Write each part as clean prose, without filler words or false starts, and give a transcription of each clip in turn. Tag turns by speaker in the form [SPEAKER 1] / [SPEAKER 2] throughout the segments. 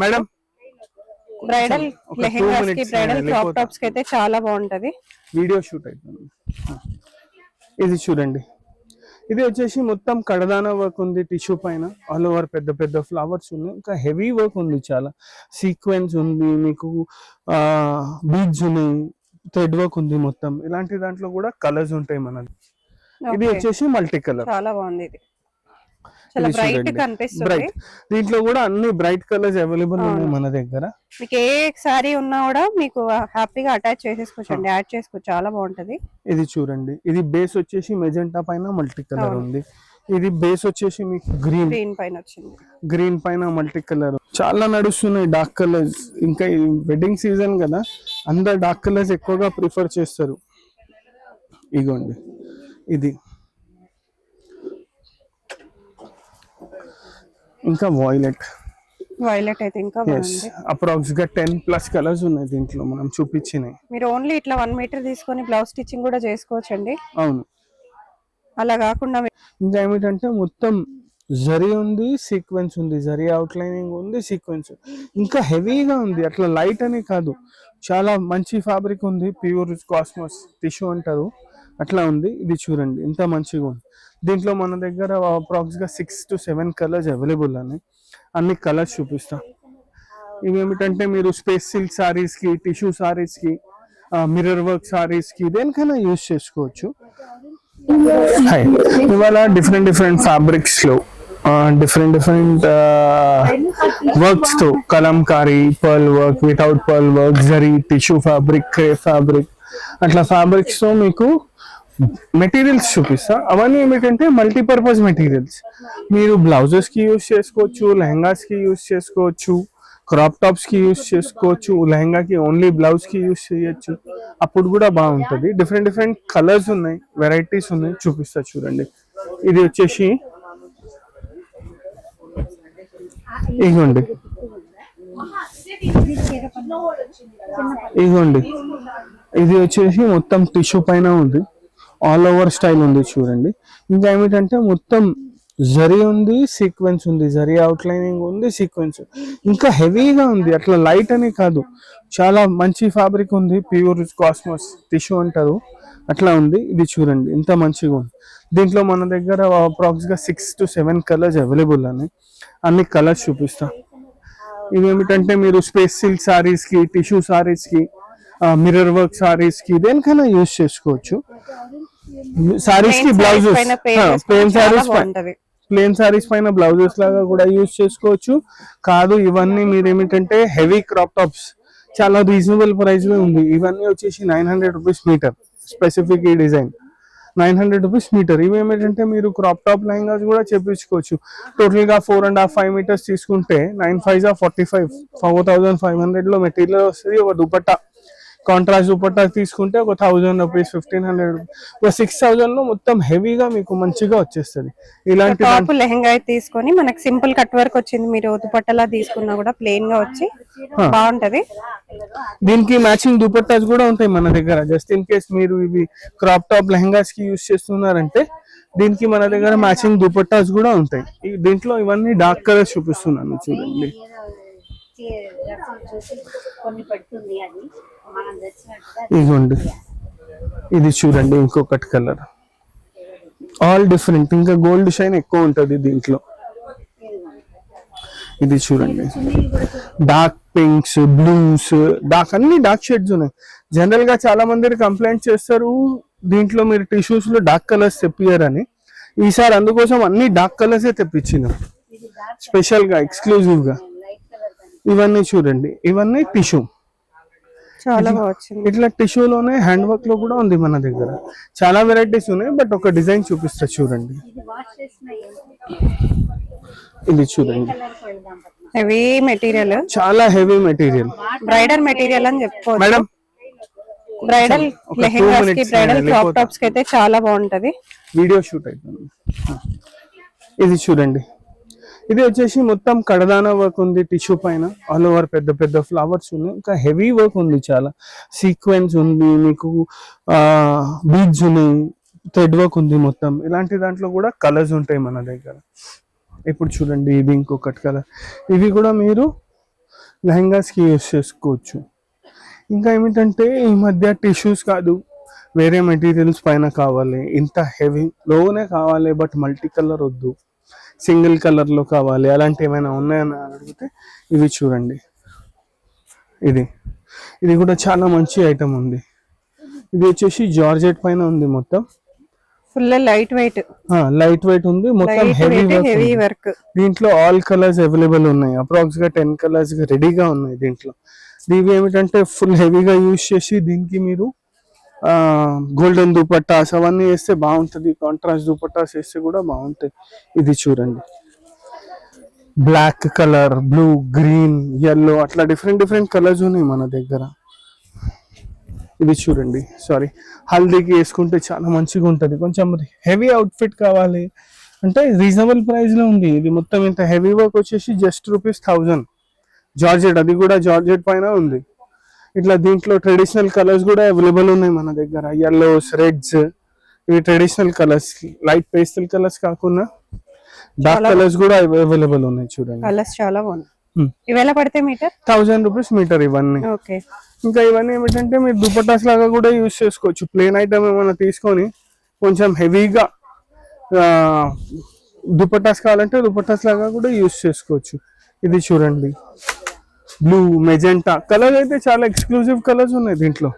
[SPEAKER 1] Madam
[SPEAKER 2] bridal lehengas కి bridal crop tops కి అయితే చాలా బాగుంటది.
[SPEAKER 1] వీడియో షూట్ అయిపోయింది. ఇది చూడండి, ఇది వచ్చేసి మొత్తం కడదానా వర్క్ ఉంది టిష్యూ పైన, ఆల్ ఓవర్ పెద్ద పెద్ద ఫ్లవర్స్ ఉన్నాయి, ఇంకా హెవీ వర్క్ ఉంది, చాలా సీక్వెన్స్ ఉంది, మీకు బీడ్స్ ఉన్నాయి, థ్రెడ్ వర్క్ ఉంది మొత్తం. ఇలాంటి దాంట్లో కూడా కలర్స్ ఉంటాయి మనది. ఇది వచ్చేసి మల్టీ కలర్,
[SPEAKER 2] చాలా బాగుంది. ఇది చాలా బ్రైట్ కనిపిస్తుంది.
[SPEAKER 1] దీంట్లో కూడా అన్ని బ్రైట్ కలర్స్ అవైలబుల్ ఉన్నాయి మన దగ్గర.
[SPEAKER 2] మీకు ఏ సారీ ఉన్నా కూడా మీకు హ్యాపీగా అటాచ్ చేసేసుకోవచ్చండి, యాడ్ చేసుకోవచ్చు, చాలా బాగుంటది.
[SPEAKER 1] ఇది చూడండి, ఇది బేస్ వచ్చేసి మెజెంటా పైన మల్టీ కలర్ ఉంది. ఇది బేస్ వచ్చేసి మీకు గ్రీన్
[SPEAKER 2] పైన వచ్చింది,
[SPEAKER 1] గ్రీన్ పైన మల్టీ కలర్. చాలా నడుస్తున్నాయి డార్క్ కలర్స్. ఇంకా వెడ్డింగ్ సీజన్ కదా, అందరు డార్క్ కలర్స్ ఎక్కువగా ప్రిఫర్ చేస్తారు. ఇగోండి, ఇది ఇంకా
[SPEAKER 2] వైలెట్ అయితే ఇంకా బాగుంది.
[SPEAKER 1] అప్రాక్స్ గా 10+ కలర్స్ ఉన్నాయి దీంట్లో మనం చూపించినాయి.
[SPEAKER 2] మీరు ఓన్లీ ఇట్లా 1 మీటర్ తీసుకొని బ్లౌజ్ స్టిచ్చింగ్ కూడా చేసుకోవచ్చండి.
[SPEAKER 1] అవును,
[SPEAKER 2] అలా కాకుండా
[SPEAKER 1] ఇంకా ఏమిటంటే మొత్తం జరీ ఉంది, సీక్వెన్స్ ఉంది, జరీ అవుట్లైనింగ్ ఉంది, సీక్వెన్స్ ఇంకా హెవీగా ఉంది. అట్లా లైట్ అని కాదు, చాలా మంచి ఫ్యాబ్రిక్ ఉంది, ప్యూర్ కాస్మోస్ టిష్యూ అంటారు, అట్లా ఉంది. ఇది చూడండి ఎంత మంచిగా ఉంది. దీంట్లో మన దగ్గర అప్రాక్స్ గా 6 to 7 కలర్స్ అవైలబుల్ అని, అన్ని కలర్స్ చూపిస్తా. ఇవి ఏమిటంటే మీరు స్పేస్ సిల్క్ సారీస్ కి, టిష్యూ సారీస్ కి, మిర్రర్ వర్క్ సారీస్ కి, దేనికైనా యూజ్ చేసుకోవచ్చు. ఇవాళ డిఫరెంట్ ఫ్యాబ్రిక్స్ లో డిఫరెంట్ వర్క్స్ తో, Kalamkari, pearl work, without pearl work, zari, tissue fabric, crepe fabric, అట్లా ఫ్యాబ్రిక్స్ తో మీకు మెటీరియల్స్ చూపిస్తా. అవన్నీ ఏమిటంటే మల్టీపర్పస్ మెటీరియల్స్. మీరు బ్లౌజెస్ కి యూజ్ చేసుకోవచ్చు, లెహంగాస్ కి యూజ్ చేసుకోవచ్చు, క్రాప్ టాప్స్ కి యూజ్ చేసుకోవచ్చు, లెహంగాకి ఓన్లీ బ్లౌజ్ కి యూజ్ చేయొచ్చు, అప్పుడు కూడా బాగుంటుంది. డిఫరెంట్ కలర్స్ ఉన్నాయి, వెరైటీస్ ఉన్నాయి, చూపిస్తా చూడండి. ఇది వచ్చేసి ఇగోండి, ఇది వచ్చేసి మొత్తం టిష్యూ పైన ఉంది, ఆల్ ఓవర్ స్టైల్ ఉంది చూడండి. ఇంకా ఏమిటంటే మొత్తం జరీ ఉంది, సీక్వెన్స్ ఉంది, జరీ అవుట్లైనింగ్ ఉంది, సీక్వెన్స్ ఇంకా హెవీగా ఉంది. అట్లా లైట్ అని కాదు, చాలా మంచి ఫ్యాబ్రిక్ ఉంది, ప్యూర్ కాస్మోస్ టిష్యూ అంటారు, అట్లా ఉంది. ఇది చూడండి ఎంత మంచిగా ఉంది. దీంట్లో మన దగ్గర అప్రాక్స్ గా 6 to 7 కలర్స్ అవైలబుల్ అని, అన్ని కలర్స్ చూపిస్తా. ఇవి ఏమిటంటే మీరు స్పేస్ సిల్క్ సారీస్ కి, టిష్యూ సారీస్ కి, మిర్రర్ వర్క్ సారీస్ కి, దేనికైనా యూజ్ చేసుకోవచ్చు. సారీస్ కి బ్లౌజెస్, ప్లేన్ సారీస్ పైన బ్లౌజెస్ లాగా కూడా యూజ్ చేసుకోవచ్చు. కాదు, ఇవన్నీ మీరు ఏమిటంటే హెవీ క్రాప్ టాప్స్ చాలా రీజనబుల్ ప్రైస్ లో ఉంది. ఇవన్నీ వచ్చేసి 900 రూపీస్ మీటర్, స్పెసిఫిక్ ఈ డిజైన్ 900 రూపీస్ మీటర్. ఇవి ఏమిటంటే మీరు క్రాప్ టాప్ లెహంగాస్ కూడా చేపించుకోవచ్చు. టోటల్ గా 4.5 మీటర్స్ తీసుకుంటే 9 5 45, 4500 లో మెటీరియల్ వస్తుంది. ఒక దుపట్టా, కాంట్రాస్ట్ దుపట్టా తీసుకుంటే ఒక 1000 రూపీస్, 1500, ఒక 6000 లో మొత్తం హెవీగా మీకు మంచిగా వచ్చేస్తుంది. ఇలాంటి
[SPEAKER 2] టాప్ లెహంగా తీసుకొని మనకి సింపుల్ కట్ వర్క్ వచ్చింది, మీరు దుపట్టలా తీసుకున్నా కూడా ప్లెయిన్ గా వచ్చి బాగుంటది.
[SPEAKER 1] దీనికి మ్యాచింగ్ దుపట్టాస్ కూడా ఉంటాయి మన దగ్గర. జస్ట్ ఇన్ కేస్ మీరు ఇవి క్రాప్ టాప్ లెహంగాస్ కి యూజ్ చేస్తున్నారంటే దీనికి మన దగ్గర మ్యాచింగ్ దుపట్టాస్ కూడా ఉంటాయి. దీంట్లో ఇవన్నీ డార్క్ కలర్స్ చూపిస్తున్నాను చూడండి. ఇదిగోండి, ఇది చూడండి ఇంకొకటి కలర్, ఆల్ డిఫరెంట్, ఇంకా గోల్డ్ షైన్ ఎక్కువ ఉంటది దీంట్లో. ఇది చూడండి, డార్క్ పింక్స్, బ్లూస్, డార్క్, అన్ని డార్క్ షేడ్స్ ఉన్నాయి. జనరల్ గా చాలా మంది కంప్లైంట్ చేస్తారు దీంట్లో మీరు టిష్యూస్ లో డార్క్ కలర్స్ తెప్పియారని. ఈసారి అందుకోసం అన్ని డార్క్ కలర్స్ తెప్పించినాం స్పెషల్ గా, ఎక్స్క్లూజివ్ గా. ఇవన్నీ చూడండి, ఇవన్నీ టిష్యూ,
[SPEAKER 2] చాలా బాగుంది.
[SPEAKER 1] ఇట్లా టిష్యూలోనే హ్యాండ్ వర్క్ లో కూడా ఉంది మన దగ్గర. చాలా వెరైటీస్ ఉన్నాయి, బట్ ఒక డిజైన్ చూపిస్తా చూడండి. ఇది చూడండి,
[SPEAKER 2] హెవీ మెటీరియల్,
[SPEAKER 1] చాలా హెవీ మెటీరియల్,
[SPEAKER 2] బ్రైడల్ మెటీరియల్ అని చెప్పుకోవచ్చు మేడం. బ్రైడల్ లెహెంగాస్ కి, బ్రైడల్ క్రాప్ టాప్స్ కి అయితే చాలా బాగుంటది.
[SPEAKER 1] వీడియో షూట్ అయిపోయింది. ఇది చూడండి, ఇది వచ్చేసి మొత్తం కడదానా వర్క్ ఉంది టిష్యూ పైన, ఆల్ ఓవర్ పెద్ద పెద్ద ఫ్లవర్స్ ఉన్నాయి, ఇంకా హెవీ వర్క్ ఉంది, చాలా సీక్వెన్స్ ఉంది, మీకు బీడ్స్ ఉన్నాయి, థ్రెడ్ వర్క్ ఉంది మొత్తం. ఇలాంటి దాంట్లో కూడా కలర్స్ ఉంటాయి మన దగ్గర. ఇప్పుడు చూడండి, ఇది ఇంకొకటి కలర్. ఇవి కూడా మీరు లెహంగాస్కి యూస్ చేసుకోవచ్చు. ఇంకా ఏమిటంటే ఈ మధ్య టిష్యూస్ కాదు, వేరే మెటీరియల్స్ పైన కావాలి, ఇంత హెవీ లోనే కావాలి బట్ మల్టీ కలర్ వద్దు, సింగిల్ కలర్లో కావాలి, అలాంటి ఏమైనా ఉన్నాయని అడిగితే ఇవి చూడండి. ఇది ఇది కూడా చాలా మంచి ఐటమ్ ఉంది. ఇది వచ్చేసి జార్జెట్ పైన ఉంది, మొత్తం
[SPEAKER 2] ఫుల్ లైట్ వెయిట్
[SPEAKER 1] ఉంది, మొత్తం హెవీ
[SPEAKER 2] వర్క్.
[SPEAKER 1] దీంట్లో ఆల్ కలర్స్ అవైలబుల్ ఉన్నాయి, అప్రాక్స్ గా 10 కలర్స్ రెడీగా ఉన్నాయి దీంట్లో. ఇవి ఏమిటంటే ఫుల్ హెవీగా యూజ్ చేసి దీనికి మీరు గోల్డెన్ దుపట్టాస్ అవన్నీ వేస్తే బాగుంటుంది, కాంట్రాస్ట్ దుపట్టాస్ వేస్తే కూడా బాగుంటాయి. ఇది చూడండి, black colour, blue, green, yellow అట్లా డిఫరెంట్ కలర్స్ ఉన్నాయి మన దగ్గర. ఇది చూడండి, సారీ, హల్దీకి వేసుకుంటే చాలా మంచిగా ఉంటుంది. కొంచెం హెవీ అవుట్ఫిట్ కావాలి అంటే రీజనబుల్ ప్రైస్ లో ఉంది. ఇది మొత్తం ఇంత హెవీ వర్క్ వచ్చేసి జస్ట్ ₹1000 జార్జెట్, అది కూడా జార్జెట్ పైన ఉంది. ఇట్లా దీంట్లో ట్రెడిషనల్ కలర్స్ కూడా అవైలబుల్ ఉన్నాయి మన దగ్గర, ఎల్లోస్, రెడ్స్, ఇవి traditional colours, light pastel colours కాకుండా డార్క్ కలర్స్ కూడా అవైలబుల్ ఉన్నాయి. చూడండి,
[SPEAKER 2] కలర్స్ చాలా బాగున్నాయి. ఇవేలా పడితే మీటర్?
[SPEAKER 1] ₹1000 మీటర్ ఇవన్నీ.
[SPEAKER 2] ఓకే.
[SPEAKER 1] ఇంకా ఇవన్నీ ఏమిటంటే మీరు దుపట్టాస్ లాగా కూడా యూజ్ చేసుకోవచ్చు. ప్లేన్ ఐటమ్ ఏమైనా తీసుకొని కొంచెం హెవీగా దుపట్టాస్ కావాలంటే దుపట్టాస్ లాగా కూడా యూజ్ చేసుకోవచ్చు. ఇది చూడండి, బ్లూ, మెజెంటా కలర్ అయితే చాలా ఎక్స్క్లూజివ్ కలర్స్ ఉన్నాయి దీంట్లో.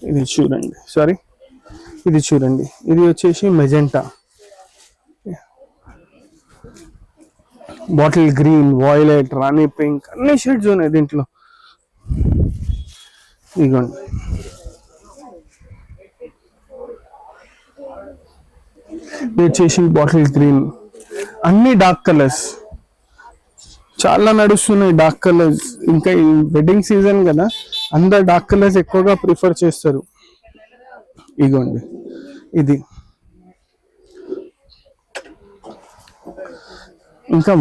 [SPEAKER 1] ఇది చూడండి, సారీ, ఇది చూడండి, ఇది వచ్చేసి మెజెంటా, బాటిల్ గ్రీన్, వాయిలెట్, రాణి పింక్, అన్ని షేడ్స్ ఉన్నాయి దీంట్లో. ఇదిగోండి, ఇది వచ్చేసి బాటిల్ గ్రీన్, అన్ని డార్క్ కలర్స్ చాలా నడుస్తున్నాయి, డార్క్ కలర్స్. ఇంకా ఈ వెడ్డింగ్ సీజన్ కదా, అందరు డార్క్ కలర్స్ ఎక్కువగా ప్రిఫర్ చేస్తారు. ఇదిగోండి, ఇది ఇంకా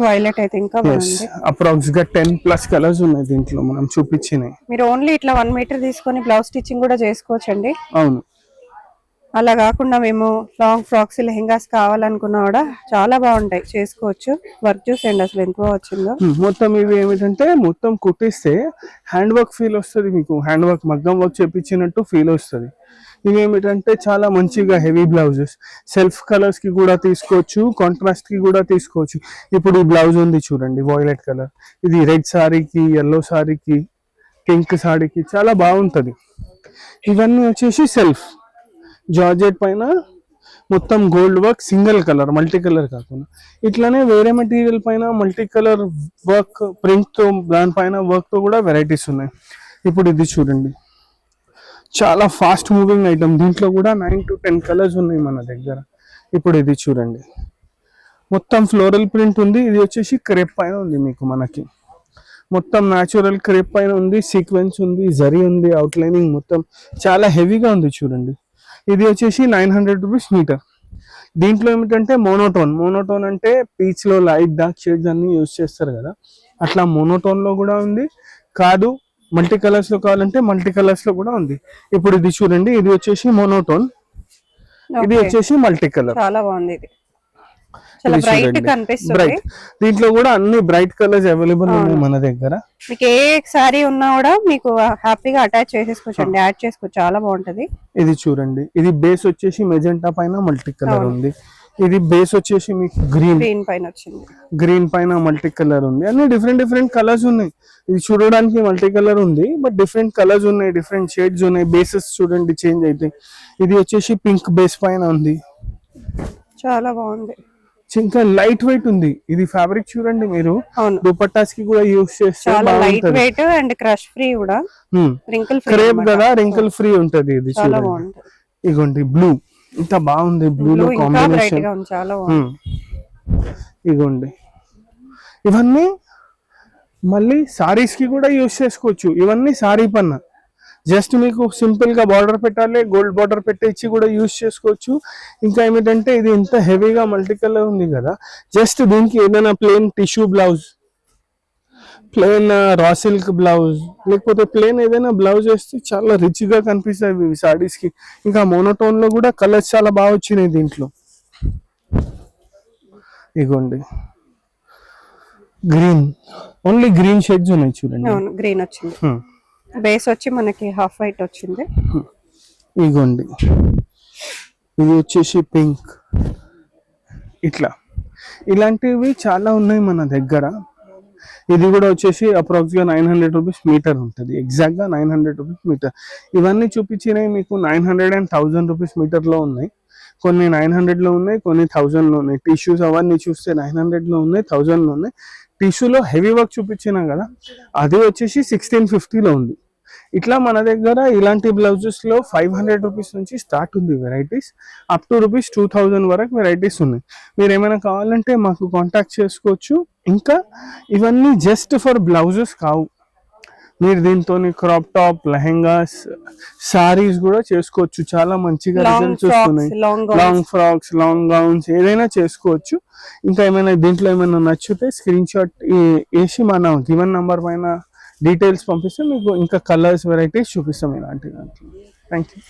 [SPEAKER 2] వైలెట్ అయితే ఇంకా బాగుంది.
[SPEAKER 1] అప్రాక్స్ గా 10+ కలర్స్ ఉన్నాయి దీంట్లో మనం చూపించినాయి.
[SPEAKER 2] మీరు ఓన్లీ ఇట్లా 1 మీటర్ తీసుకొని బ్లౌజ్ స్టిచ్చింగ్ కూడా చేసుకోవచ్చండి.
[SPEAKER 1] అవును,
[SPEAKER 2] అలా కాకుండా మేము లాంగ్ ఫ్రాక్స్, లెహెంగాస్ కావాలనుకున్నా కూడా చాలా బాగుంటాయి, చేసుకోవచ్చు. వర్క్ చూసేయండి అసలు ఎంత వచ్చిందో.
[SPEAKER 1] మొత్తం ఇవి ఏమిటంటే మొత్తం కుట్టిస్తే హ్యాండ్ వర్క్ ఫీల్ వస్తుంది మీకు, హ్యాండ్ వర్క్ మగ్గం వర్క్ చేపించినట్టు ఫీల్ వస్తుంది. ఇవి ఏమిటంటే చాలా మంచిగా హెవీ బ్లౌజెస్, సెల్ఫ్ కలర్స్ కి కూడా తీసుకోవచ్చు, కాంట్రాస్ట్ కి కూడా తీసుకోవచ్చు. ఇప్పుడు ఈ బ్లౌజ్ ఉంది చూడండి, వాయిలెట్ కలర్, ఇది రెడ్ సారీకి, ఎల్లో సారీకి, పింక్ సారీకి చాలా బాగుంటది. ఇవన్నీ వచ్చేసి సెల్ఫ్ జార్జెట్ పైన మొత్తం gold work, single colour, multi colour కాకుండా. ఇట్లానే వేరే మెటీరియల్ పైన మల్టీ కలర్ వర్క్, ప్రింట్ తో, దానిపైన వర్క్ తో కూడా వెరైటీస్ ఉన్నాయి. ఇప్పుడు ఇది చూడండి, చాలా ఫాస్ట్ మూవింగ్ ఐటమ్, దీంట్లో కూడా 9 to 10 కలర్స్ ఉన్నాయి మన దగ్గర. ఇప్పుడు ఇది చూడండి, మొత్తం ఫ్లోరల్ ప్రింట్ ఉంది. ఇది వచ్చేసి క్రేప్ పైన ఉంది మీకు, మనకి మొత్తం న్యాచురల్ క్రేప్ పైన ఉంది, సీక్వెన్స్ ఉంది, జరీ ఉంది, అవుట్లైనింగ్ మొత్తం చాలా హెవీగా ఉంది చూడండి. ఇది వచ్చేసి ₹900 మీటర్. దీంట్లో ఏమిటంటే మోనోటోన్ అంటే పీచ్ లో లైట్ డార్క్ షేడ్స్ అన్ని యూజ్ చేస్తారు కదా, అట్లా మోనోటోన్ లో కూడా ఉంది. కాదు మల్టీ కలర్స్ లో కావాలంటే మల్టీ కలర్స్ లో కూడా ఉంది. ఇప్పుడు ఇది చూడండి, ఇది వచ్చేసి మోనోటోన్, ఇది వచ్చేసి మల్టీ కలర్.
[SPEAKER 2] చాలా బాగుంది, ఇది చాలా బ్రైట్ కనిపిస్తుంది.
[SPEAKER 1] బ్రైట్, దీంట్లో కూడా అన్ని బ్రైట్ కలర్స్ అవైలబుల్ ఉన్నాయి మన దగ్గర.
[SPEAKER 2] మీకు ఏ సారీ ఉన్నా కూడా మీకు హ్యాపీగా అటాచ్ చేసేసుకోవచ్చండి, యాడ్ చేసుకోవచ్చు, చాలా బాగుంటది.
[SPEAKER 1] ఇది చూడండి, ఇది బేస్ వచ్చేసి మెజెంటా పైన మల్టీ కలర్ ఉంది. ఇది బేస్ వచ్చేసి మీకు గ్రీన్
[SPEAKER 2] పైన వచ్చింది,
[SPEAKER 1] గ్రీన్ పైన మల్టీ కలర్ ఉంది. అన్ని డిఫరెంట్ కలర్స్ ఉన్నాయి. ఇది చూడడానికి మల్టీ కలర్ ఉంది, బట్ డిఫరెంట్ కలర్స్ ఉన్నాయి, డిఫరెంట్ షేడ్స్ ఉన్నాయి. బేసెస్ చూడండి చేంజ్ అయితే. ఇది వచ్చేసి పింక్ బేస్ పైన ఉంది,
[SPEAKER 2] చాలా బాగుంది.
[SPEAKER 1] ఇంకా లైట్ వెయిట్ ఉంది. ఇది ఫ్యాబ్రిక్ చూడండి మీరు, దుపట్టాస్ కి కూడా యూస్ చేస్తే
[SPEAKER 2] light weight and crush free కూడా, రింకిల్ ఫ్రీ
[SPEAKER 1] క్రేప్ కదా, రింకిల్ ఫ్రీ ఉంటది. ఇది చూడండి, ఇగోండి బ్లూ, ఇంత బాగుంది బ్లూ లో కాంబినేషన్, ఇగోండి. ఇవన్నీ మళ్ళీ సారీస్ కి కూడా యూస్ చేసుకోవచ్చు. ఇవన్నీ సారీ పన్నా, జస్ట్ మీకు సింపుల్ గా బార్డర్ పెట్టాలి, గోల్డ్ బార్డర్ పెట్టేసి కూడా యూజ్ చేసుకోవచ్చు. ఇంకా ఏమిటంటే ఇది ఇంత హెవీగా మల్టీ కలర్ ఉంది కదా, జస్ట్ దీనికి ఏదైనా plain tissue blouse, plain raw silk blouse, లేకపోతే ప్లెయిన్ ఏదైనా బ్లౌజ్ వేస్తే చాలా రిచ్ గా కనిపిస్తాయి సారీస్ కి. ఇంకా మోనోటోన్ లో కూడా కలర్స్ చాలా బాగా వచ్చినాయి దీంట్లో. ఇగోండి, గ్రీన్, ఓన్లీ గ్రీన్ షేడ్స్ ఉన్నాయి చూడండి.
[SPEAKER 2] అవును గ్రీన్ వచ్చింది. బేస్ వచ్చి మనకి హాఫ్ వైట్ వచ్చింది.
[SPEAKER 1] ఇగోండి ఇది వచ్చేసి పింక్. ఇట్లా ఇలాంటివి చాలా ఉన్నాయి మన దగ్గర. ఇది కూడా వచ్చేసి అప్రాక్స్గా 900 రూపీస్ మీటర్ ఉంటుంది, ఎగ్జాక్ట్గా 900 రూపీస్ మీటర్. ఇవన్నీ చూపించినవి మీకు 900 అండ్ 1000 రూపీస్ మీటర్లో ఉన్నాయి. కొన్ని 900లో ఉన్నాయి, కొన్ని 1000లో ఉన్నాయి. టిష్యూస్ అవన్నీ చూస్తే 900లో ఉన్నాయి, 1000లో ఉన్నాయి. టిష్యూలో హెవీ వర్క్ చూపించినా కదా, అది వచ్చేసి 1650లో ఉంది. ఇట్లా మన దగ్గర ఇలాంటి బ్లౌజెస్లో 500 రూపీస్ నుంచి స్టార్ట్ ఉంది వెరైటీస్, అప్ టు రూపీస్ 2000 వరకు వెరైటీస్ ఉన్నాయి. మీరు ఏమైనా కావాలంటే మాకు కాంటాక్ట్ చేసుకోవచ్చు. ఇంకా ఇవన్నీ జస్ట్ ఫర్ బ్లౌజెస్ కావు, మీరు దీంతో క్రాప్ టాప్, లెహెంగాస్, సారీస్ కూడా చేసుకోవచ్చు. చాలా మంచిగా రిజల్ట్స్ వస్తున్నాయి. లాంగ్ ఫ్రాక్స్, లాంగ్ గౌన్స్ ఏదైనా చేసుకోవచ్చు. ఇంకా ఏమైనా దీంట్లో ఏమైనా నచ్చితే స్క్రీన్ షాట్ వేసి మన గివెన్ నంబర్ పైన డీటెయిల్స్ పంపిస్తే మీకు ఇంకా కలర్స్, వెరైటీస్ చూపిస్తాం ఇలాంటి దాంట్లో. Thank you.